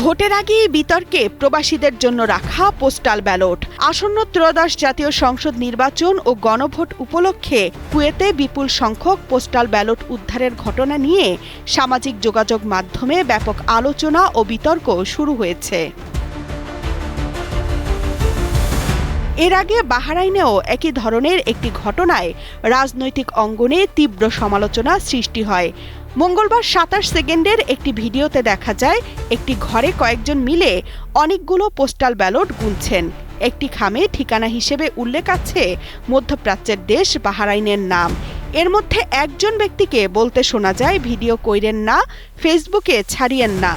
ভোটের আগেই বিতর্কে প্রবাসীদের জন্য রাখা পোস্টাল ব্যালট। আসন্ন ত্রয়োদশ জাতীয় সংসদ নির্বাচন ও গণভোট উপলক্ষে কুয়েতে বিপুল সংখ্যক পোস্টাল ব্যালট উদ্ধারের ঘটনা নিয়ে সামাজিক যোগাযোগ মাধ্যমে ব্যাপক আলোচনা ও বিতর্ক শুরু হয়েছে। এর আগে বাহরাইনেও একই ধরনের একটি ঘটনায় রাজনৈতিক অঙ্গনে তীব্র সমালোচনা সৃষ্টি হয়। মঙ্গলবার ২৭ সেকেন্ডের একটি ভিডিওতে দেখা যায় একটি ঘরে কয়েকজন মিলে অনেকগুলো পোস্টাল ব্যালট গুনছেন। একটি খামে ঠিকানা হিসেবে উল্লেখ আছে মধ্যপ্রাচ্যের দেশ বাহরাইনের নাম। এর মধ্যে একজন ব্যক্তিকে বলতে শোনা যায়, ভিডিও কইরেন না, ফেসবুকে ছাড়িয়েন না।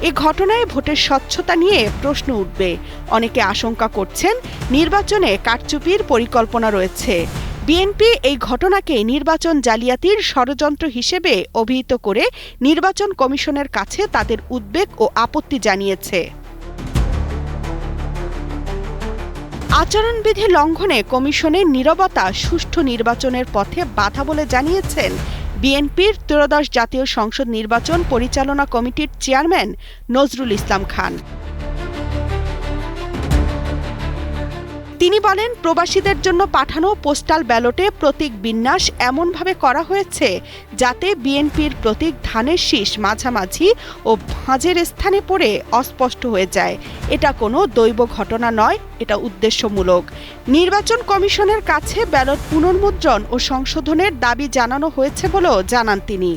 এ ঘটনায় ভোটের স্বচ্ছতা নিয়ে প্রশ্ন উঠবে। অনেকে আশঙ্কা করছেন নির্বাচনে কারচুপির পরিকল্পনা রয়েছে। বিএনপি এই ঘটনাকে নির্বাচন জালিয়াতির ষড়যন্ত্র হিসেবে অভিহিত করে নির্বাচন কমিশনের কাছে তাদের উদ্বেগ ও আপত্তি জানিয়েছে। আচরণবিধি লঙ্ঘনে কমিশনের নীরবতা সুষ্ঠু নির্বাচনের পথে বাধা বলে জানিয়েছেন বিএনপির ত্রয়োদশ জাতীয় সংসদ নির্বাচন পরিচালনা কমিটির চেয়ারম্যান নজরুল ইসলাম খান। তিনি বলেন, প্রবাসীদের জন্য পাঠানো পোস্টাল ব্যালটে প্রতীক বিন্যাস এমনভাবে করা হয়েছে যাতে বিএনপির প্রতীক ধানের শীষ মাঝামাঝি ও ভাঁজের স্থানে পড়ে অস্পষ্ট হয়ে যায়। এটা কোনো দৈব ঘটনা নয়, এটা উদ্দেশ্যমূলক। নির্বাচন কমিশনের কাছে ব্যালট পুনর্মুদ্রণ ও সংশোধনের দাবি জানানো হয়েছে বলেও জানান তিনি।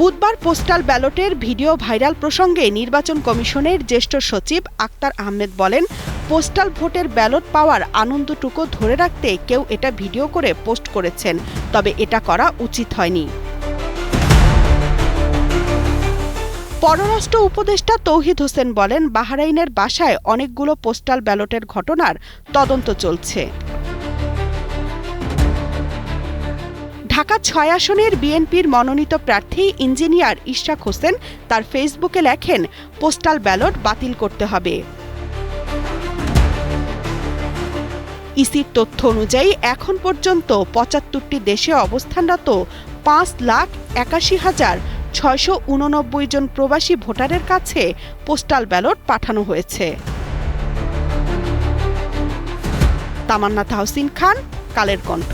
বুধবার পোস্টাল ব্যালটের ভিডিও ভাইরাল প্রসঙ্গে নির্বাচন কমিশনের জ্যেষ্ঠ সচিব আক্তার আহমেদ বলেন, পোস্টাল ভোটের ব্যালট পাওয়ার আনন্দটুকু ধরে রাখতে কেউ এটা ভিডিও করে পোস্ট করেছেন, তবে এটা করা উচিত হয়নি। পররাষ্ট্র উপদেষ্টা তৌহিদ হোসেন বলেন, বাহরাইনের বাসায় অনেকগুলো পোস্টাল ব্যালটের ঘটনার তদন্ত চলছে। ঢাকা ৬ আসনের বিএনপির মনোনীত প্রার্থী ইঞ্জিনিয়ার ইশরাক হোসেন তার ফেসবুকে লেখেন, পোস্টাল ব্যালট বাতিল করতে হবে। ইসির তথ্য অনুযায়ী এখন পর্যন্ত ৭৫টি দেশে অবস্থানরত ৫,৮১,৬৮৯ জন প্রবাসী ভোটারের কাছে পোস্টাল ব্যালট পাঠানো হয়েছে। তামান্না তাহসিন খান, কালের কণ্ঠ।